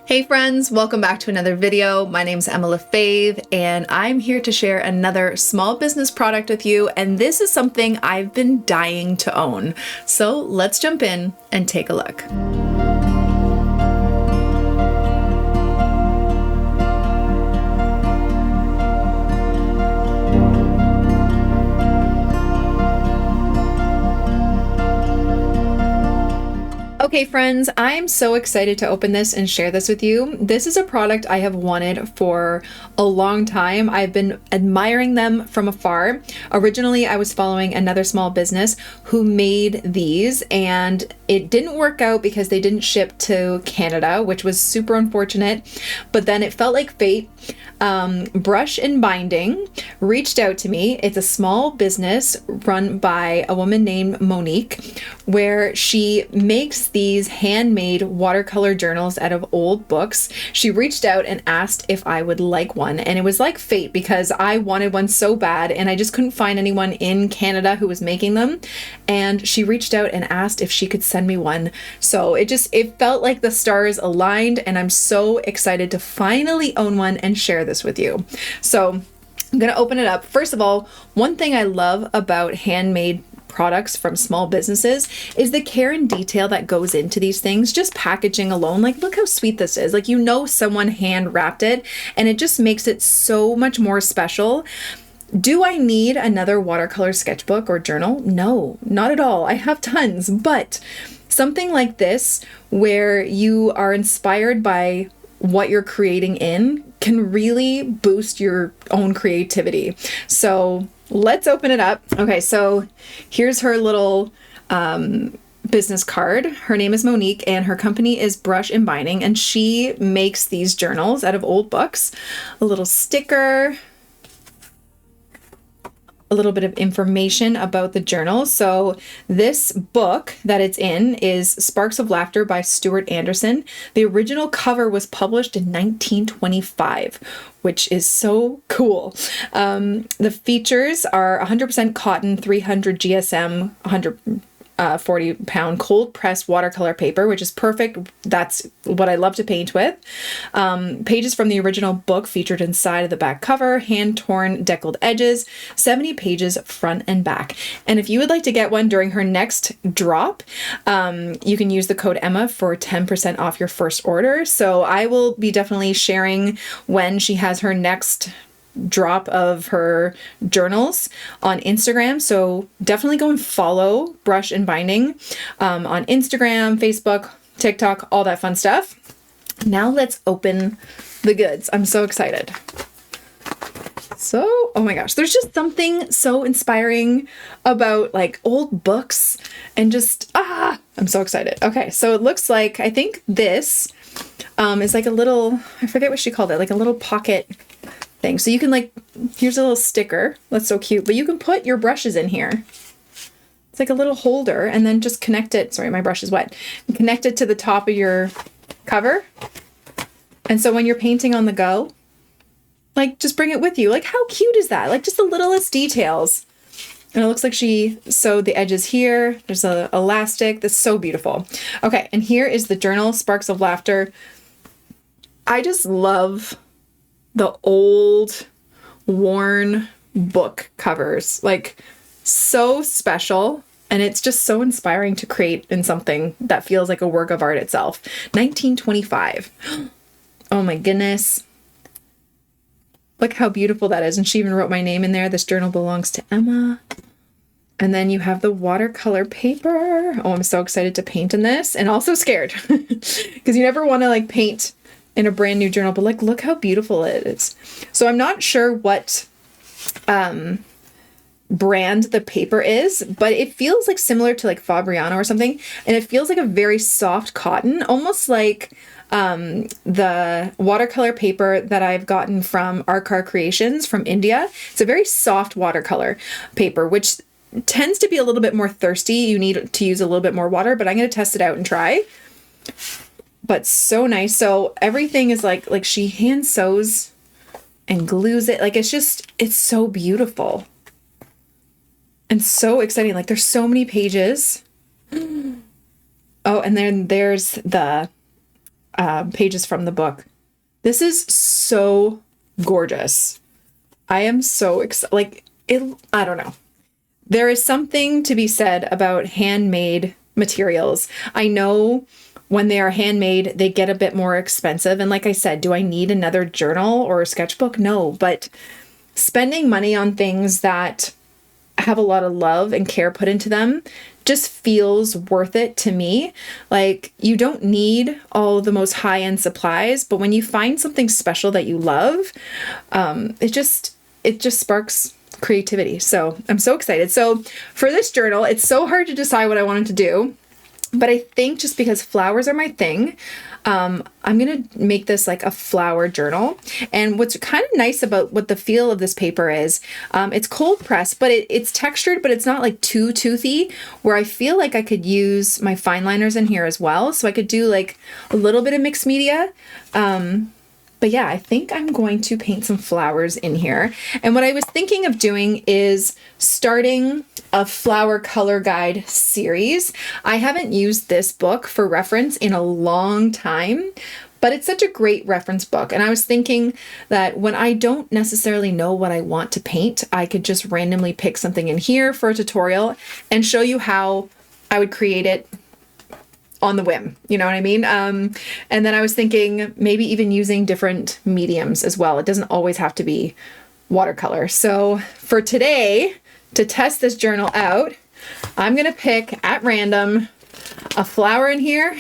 Hey friends, welcome back to another video. My name's Emma Lefebvre and I'm here to share another small business product with you, and this is something I've been dying to own. So let's jump in and take a look. Okay friends, I'm so excited to open this and share this with you. This is a product I have wanted for a long time. I've been admiring them from afar. Originally, I was following another small business who made these, and it didn't work out because they didn't ship to Canada, which was super unfortunate. But then it felt like fate. Brush and Binding reached out to me. It's a small business run by a woman named Monique, where she makes these handmade watercolor journals out of old books. She reached out and asked if I would like one, and it was like fate because I wanted one so bad and I just couldn't find anyone in Canada who was making them, and she reached out and asked if she could send me one. So it felt like the stars aligned, and I'm so excited to finally own one and share this with you. So I'm gonna open it up. First of all, one thing I love about handmade products from small businesses is the care and detail that goes into these things. Just packaging alone, like look how sweet this is. Like, you know, someone hand wrapped it, and it just makes it so much more special. Do I need another watercolor sketchbook or journal? No, not at all. I have tons, but something like this where you are inspired by what you're creating can really boost your own creativity. So let's open it up. Okay, so here's her little business card. Her name is Monique and her company is Brush and Binding, and she makes these journals out of old books. A little sticker, a little bit of information about the journal. So this book that it's in is Sparks of Laughter by Stuart Anderson. The original cover was published in 1925, which is so cool. The features are 100% cotton, 300 GSM, 40-pound cold pressed watercolor paper, which is perfect. That's what I love to paint with. Pages from the original book featured inside of the back cover, hand-torn deckled edges, 70 pages front and back. And if you would like to get one during her next drop, you can use the code Emma for 10% off your first order. So I will be definitely sharing when she has her next drop of her journals on Instagram. So definitely go and follow Brush and Binding on Instagram, Facebook, TikTok, all that fun stuff. Now let's open the goods. I'm so excited. So, oh my gosh, there's just something so inspiring about like old books and just, I'm so excited. Okay, so it looks like, I think this is like a little, I forget what she called it, like a little pocket thing. So you can here's a little sticker. That's so cute. But you can put your brushes in here. It's like a little holder, and then just connect it. Sorry, my brush is wet. Connect it to the top of your cover. And so when you're painting on the go, just bring it with you. Like, how cute is that? Like, just the littlest details. And it looks like she sewed the edges here. There's a elastic. That's so beautiful. Okay, and here is the journal, Sparks of Laughter. I just love the old worn book covers, so special, and it's just so inspiring to create in something that feels like a work of art itself. 1925. Oh my goodness, look how beautiful that is. And she even wrote my name in there. This journal belongs to Emma. And then you have the watercolor paper. Oh, I'm so excited to paint in this, and also scared because you never want to paint in a brand new journal, but look how beautiful it is. So I'm not sure what brand the paper is, but it feels similar to Fabriano or something, and it feels like a very soft cotton, almost like the watercolor paper that I've gotten from Arcar Creations from India. It's a very soft watercolor paper, which tends to be a little bit more thirsty. You need to use a little bit more water, but I'm going to test it out and try. But so nice. So everything is like she hand sews and glues it. It's so beautiful and so exciting. There's so many pages. Oh, and then there's the pages from the book. This is so gorgeous. I am so excited. Like, I don't know. There is something to be said about handmade materials. I know when they are handmade, they get a bit more expensive. And like I said, do I need another journal or a sketchbook? No, but spending money on things that have a lot of love and care put into them just feels worth it to me. Like, you don't need all the most high-end supplies, but when you find something special that you love, it just sparks creativity. So I'm so excited. So for this journal, it's so hard to decide what I wanted to do, but I think just because flowers are my thing, I'm going to make this like a flower journal. And what's kind of nice about what the feel of this paper is, it's cold pressed, but it's textured, but it's not like too toothy, where I feel like I could use my fine liners in here as well. So I could do like a little bit of mixed media. But yeah, I think I'm going to paint some flowers in here. And what I was thinking of doing is starting a flower color guide series. I haven't used this book for reference in a long time, but it's such a great reference book. And I was thinking that when I don't necessarily know what I want to paint, I could just randomly pick something in here for a tutorial and show you how I would create it on the whim, you know what I mean? And then I was thinking maybe even using different mediums as well. It doesn't always have to be watercolor. So for today, to test this journal out, I'm going to pick at random a flower in here,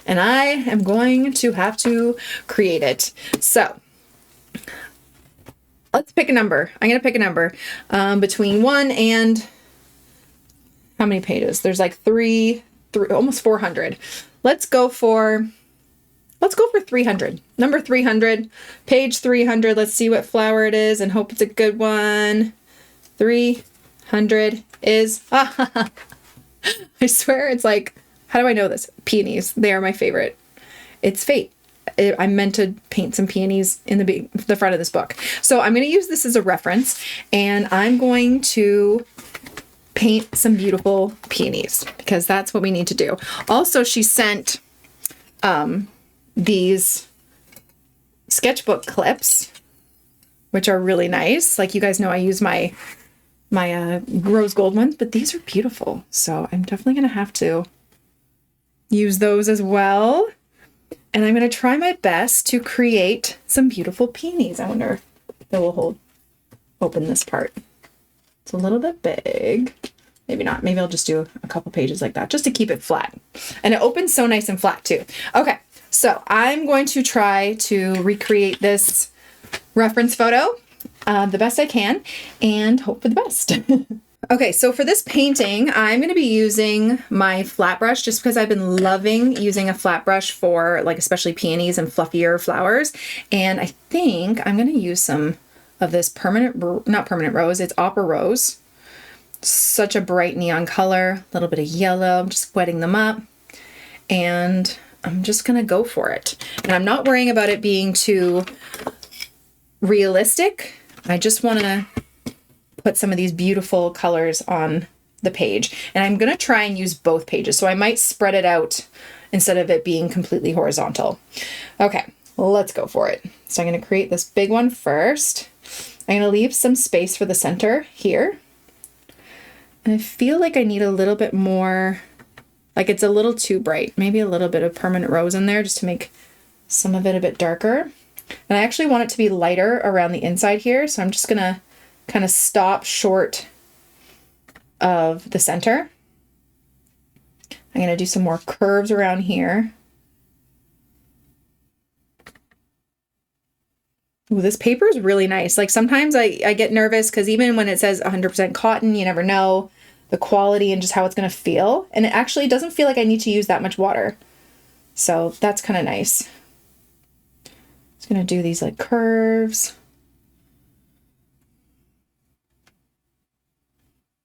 and I am going to have to create it. So let's pick a number. I'm going to pick a number between 1 and how many pages? There's like three, almost 400. Let's go for 300. Number 300, page 300. Let's see what flower it is and hope it's a good one. 300 is, I swear it's like, how do I know this? Peonies. They are my favorite. It's fate. I meant to paint some peonies in the front of this book. So I'm going to use this as a reference, and I'm going to paint some beautiful peonies because that's what we need to do. Also, she sent these sketchbook clips, which are really nice. Like, you guys know I use my rose gold ones, but these are beautiful. So I'm definitely going to have to use those as well. And I'm going to try my best to create some beautiful peonies. I wonder if it will open this part. It's a little bit big. Maybe not. Maybe I'll just do a couple pages like that just to keep it flat. And it opens so nice and flat too. Okay, so I'm going to try to recreate this reference photo the best I can and hope for the best. Okay, so for this painting, I'm going to be using my flat brush just because I've been loving using a flat brush for like especially peonies and fluffier flowers. And I think I'm going to use some of this not permanent rose, it's opera rose. Such a bright neon color, a little bit of yellow. I'm just wetting them up and I'm just going to go for it. And I'm not worrying about it being too realistic. I just want to put some of these beautiful colors on the page. And I'm going to try and use both pages. So I might spread it out instead of it being completely horizontal. Okay, let's go for it. So I'm going to create this big one first. I'm going to leave some space for the center here. And I feel like I need a little bit more, like it's a little too bright. Maybe a little bit of permanent rose in there just to make some of it a bit darker. And I actually want it to be lighter around the inside here. So I'm just going to kind of stop short of the center. I'm going to do some more curves around here. Ooh, this paper is really nice. Like sometimes I get nervous because even when it says 100% cotton, you never know the quality and just how it's going to feel. And it actually doesn't feel like I need to use that much water. So that's kind of nice. Just going to do these like curves.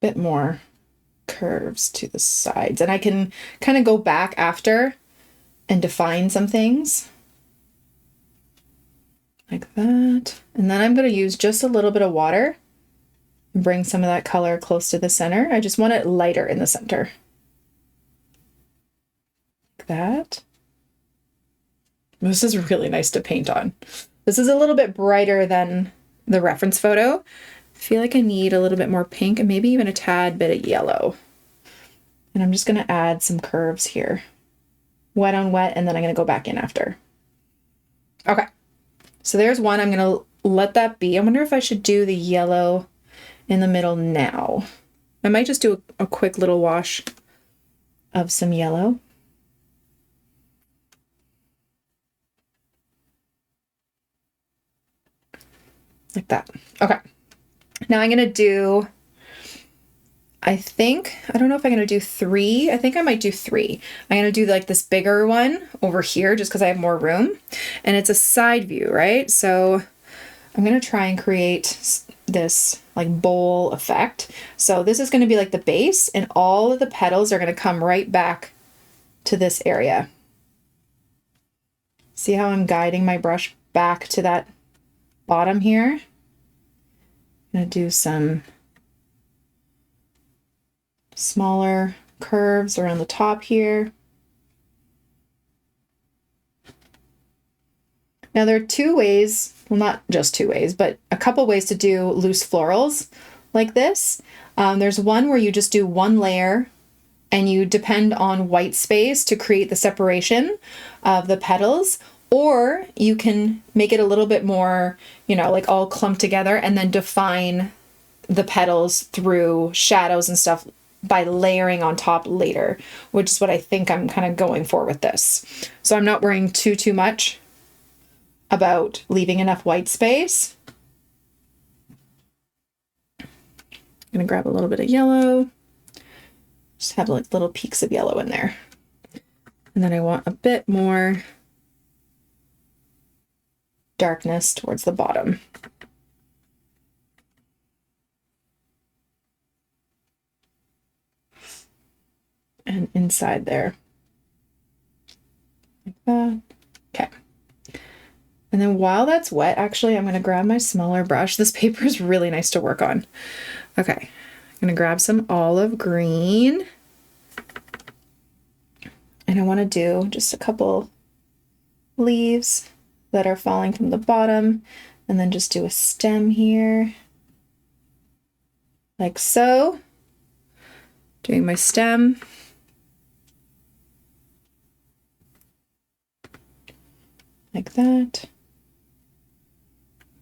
Bit more curves to the sides. And I can kind of go back after and define some things. Like that. And then I'm going to use just a little bit of water and bring some of that color close to the center. I just want it lighter in the center. Like that. This is really nice to paint on. This is a little bit brighter than the reference photo. I feel like I need a little bit more pink and maybe even a tad bit of yellow. And I'm just going to add some curves here. Wet on wet, and then I'm going to go back in after. Okay, so there's one. I'm going to let that be. I wonder if I should do the yellow in the middle now. I might just do a quick little wash of some yellow. Like that. Okay. Now I'm going to do, I don't know if I'm going to do 3. I think I might do 3. I'm going to do like this bigger one over here just because I have more room. And it's a side view, right? So I'm going to try and create this like bowl effect. So this is going to be like the base, and all of the petals are going to come right back to this area. See how I'm guiding my brush back to that bottom here? I'm going to do some smaller curves around the top here. Now there are 2 ways, well, not just 2 ways, but a couple ways to do loose florals like this. There's one where you just do 1 layer and you depend on white space to create the separation of the petals, or you can make it a little bit more, you know, like all clumped together and then define the petals through shadows and stuff by layering on top later, which is what I think I'm kind of going for with this. So I'm not worrying too much about leaving enough white space. I'm gonna grab a little bit of yellow, just have like little peaks of yellow in there. And then I want a bit more darkness towards the bottom. And inside there. Like that. Okay. And then while that's wet, actually, I'm going to grab my smaller brush. This paper is really nice to work on. Okay. I'm going to grab some olive green. And I want to do just a couple leaves that are falling from the bottom, and then just do a stem here. Like so. Doing my stem. Like that.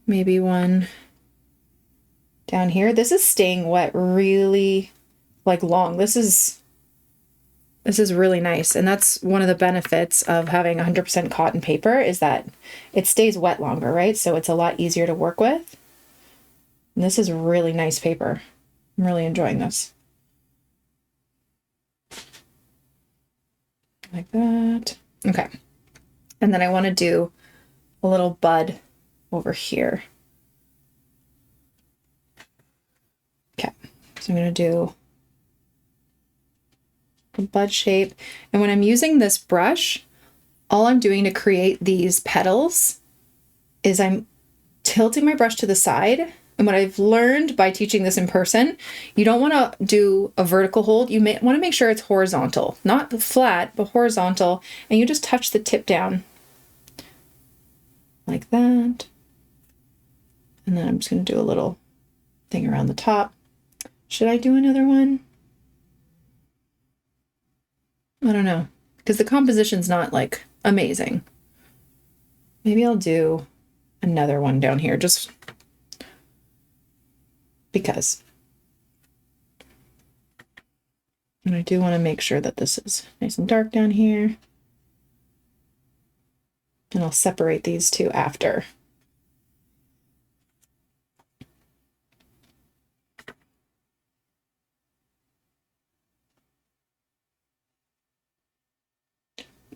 Maybe one down here. This is staying wet really like long. This is really nice. And that's one of the benefits of having 100% cotton paper is that it stays wet longer, right? So it's a lot easier to work with. And this is really nice paper. I'm really enjoying this. Like that. Okay. And then I want to do a little bud over here. Okay. So I'm going to do a bud shape. And when I'm using this brush, all I'm doing to create these petals is I'm tilting my brush to the side. And what I've learned by teaching this in person, you don't want to do a vertical hold. You may want to make sure it's horizontal, not flat, but horizontal. And you just touch the tip down like that. And then I'm just going to do a little thing around the top. Should I do another one? I don't know, because the composition's not like amazing. Maybe I'll do another one down here just because. And I do want to make sure that this is nice and dark down here. And I'll separate these two after.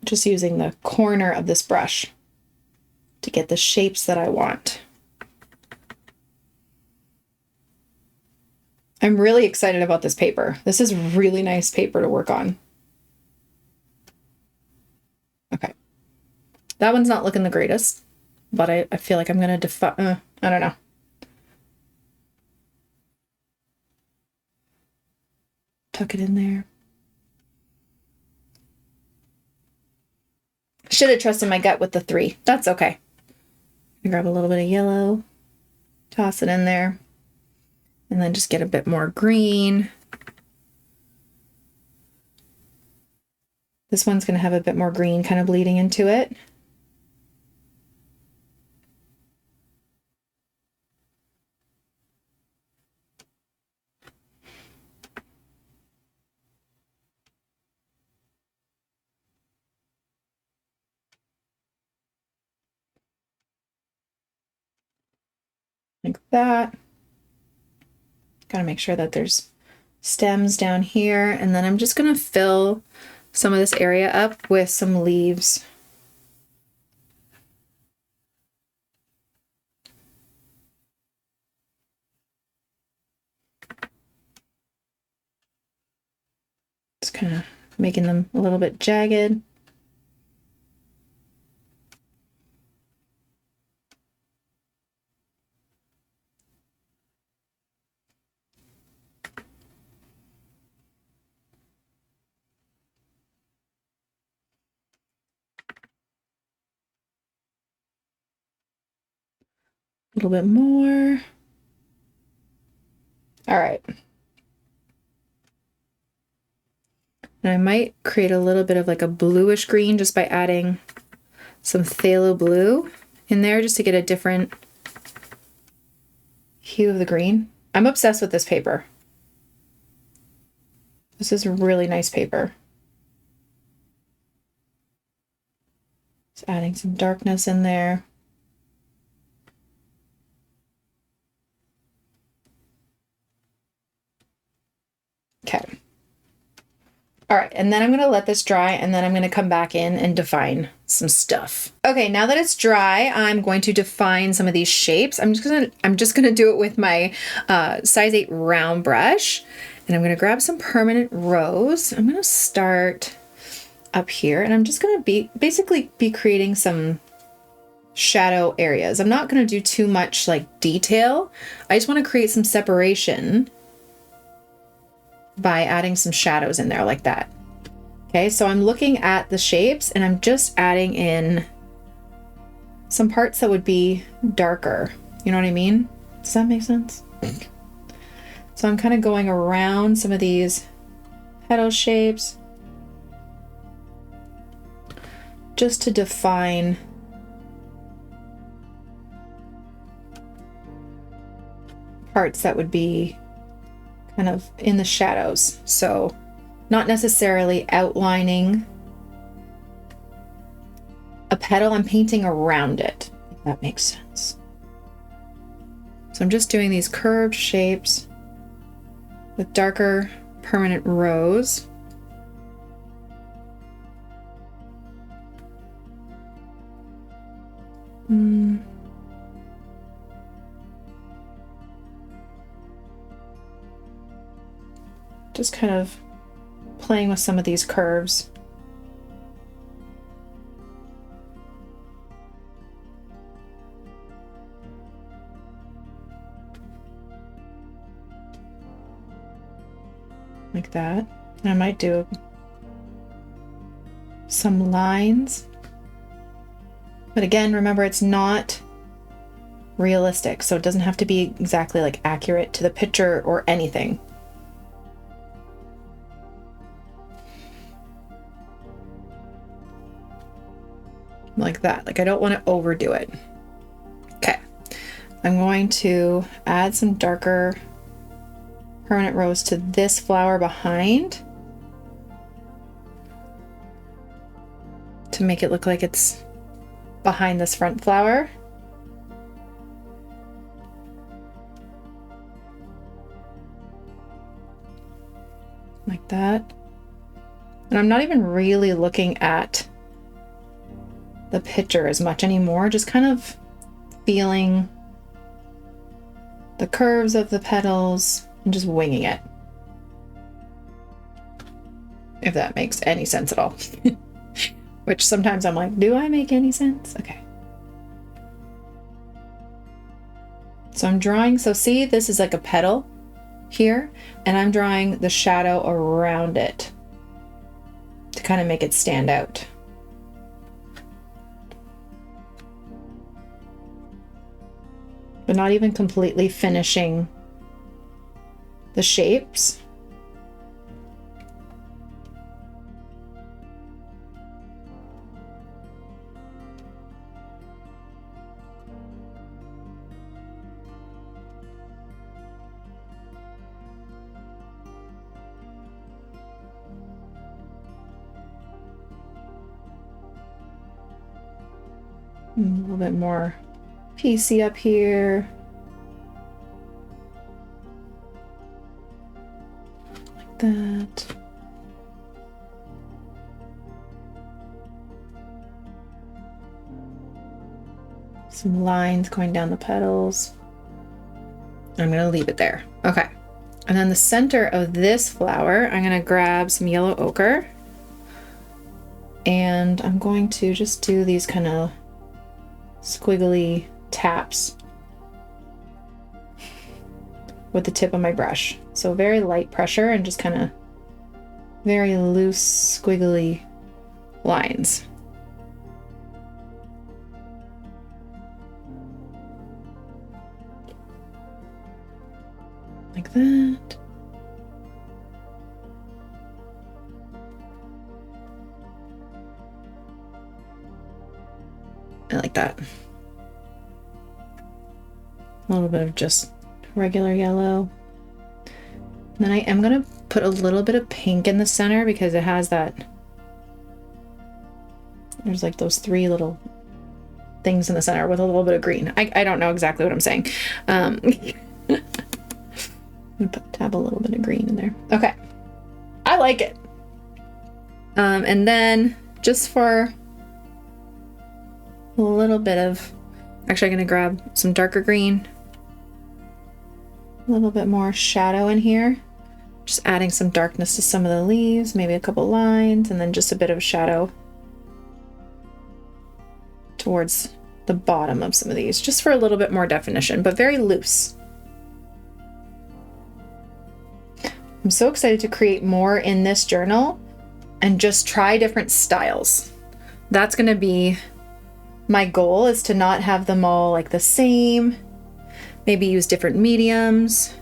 Just using the corner of this brush to get the shapes that I want. I'm really excited about this paper. This is really nice paper to work on. Okay. That one's not looking the greatest, but I feel like I'm going to I don't know. Tuck it in there. Should have trusted my gut with the 3. That's okay. Grab a little bit of yellow, toss it in there, and then just get a bit more green. This one's going to have a bit more green kind of bleeding into it. Like that. Got to make sure that there's stems down here, and then I'm just going to fill some of this area up with some leaves. Just kind of making them a little bit jagged. A little bit more. All right. And I might create a little bit of like a bluish green just by adding some phthalo blue in there just to get a different hue of the green. I'm obsessed with this paper. This is a really nice paper. Just adding some darkness in there. Okay. All right, and then I'm gonna let this dry, and then I'm gonna come back in and define some stuff. Okay, now that it's dry, I'm going to define some of these shapes. I'm just gonna do it with my size 8 round brush, and I'm gonna grab some permanent rose. I'm gonna start up here, and I'm just gonna basically be creating some shadow areas. I'm not gonna do too much like detail. I just want to create some separation by adding some shadows in there like that. Okay, so I'm looking at the shapes and I'm just adding in some parts that would be darker. You know what I mean? Does that make sense? So I'm kind of going around some of these petal shapes just to define parts that would be kind of in the shadows. So not necessarily outlining a petal, I'm painting around it, if that makes sense. So I'm just doing these curved shapes with darker permanent rose. Just kind of playing with some of these curves. Like that. And I might do some lines. But again, remember, it's not realistic, so it doesn't have to be exactly like accurate to the picture or anything. Like that. Like I don't want to overdo it. Okay. I'm going to add some darker permanent rose to this flower behind to make it look like it's behind this front flower. Like that. And I'm not even really looking at the picture as much anymore, just kind of feeling the curves of the petals and just winging it. If that makes any sense at all. Which sometimes I'm like, do I make any sense? Okay. So I'm drawing, so see, this is like a petal here, and I'm drawing the shadow around it to kind of make it stand out. but not even completely finishing the shapes. A little bit more piecey up here. Like that. Some lines going down the petals. I'm going to leave it there. Okay. And then the center of this flower, I'm going to grab some yellow ochre. And I'm going to just do these kind of squiggly taps with the tip of my brush. So very light pressure and just kind of very loose squiggly lines. Like that. I like that. A little bit of just regular yellow. And then I am going to put a little bit of pink in the center because it has that, there's like those three little things in the center with a little bit of green. I don't know exactly what I'm saying. I'm going to tab a little bit of green in there. Okay. I like it. And then just for a little bit of, actually I'm going to grab some darker green, a little bit more shadow in here, just adding some darkness to some of the leaves, maybe a couple lines, and then just a bit of shadow towards the bottom of some of these, just for a little bit more definition, but very loose. I'm so excited to create more in this journal and just try different styles. That's going to be my goal, is to not have them all like the same, maybe use different mediums.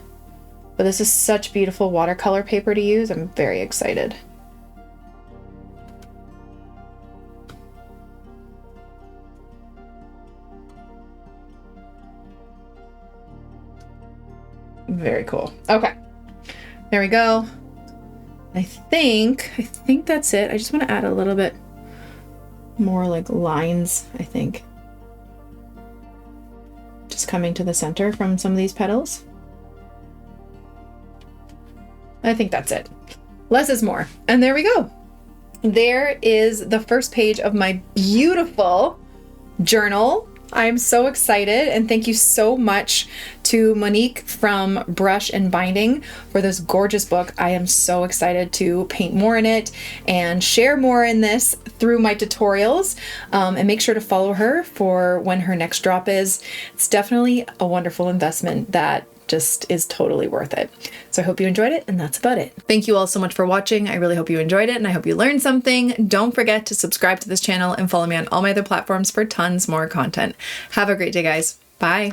But this is such beautiful watercolor paper to use. I'm very excited. Very cool. Okay, there we go. I think that's it. I just want to add a little bit more like lines, I think. Just coming to the center from some of these petals. I think that's it. Less is more. And there we go. There is the first page of my beautiful journal. I'm so excited, and thank you so much to Monique from Brush and Binding for this gorgeous book. I am so excited to paint more in it and share more in this through my tutorials, and make sure to follow her for when her next drop is. It's definitely a wonderful investment that just is totally worth it. So I hope you enjoyed it, and that's about it. Thank you all so much for watching. I really hope you enjoyed it, and I hope you learned something. Don't forget to subscribe to this channel and follow me on all my other platforms for tons more content. Have a great day, guys. Bye.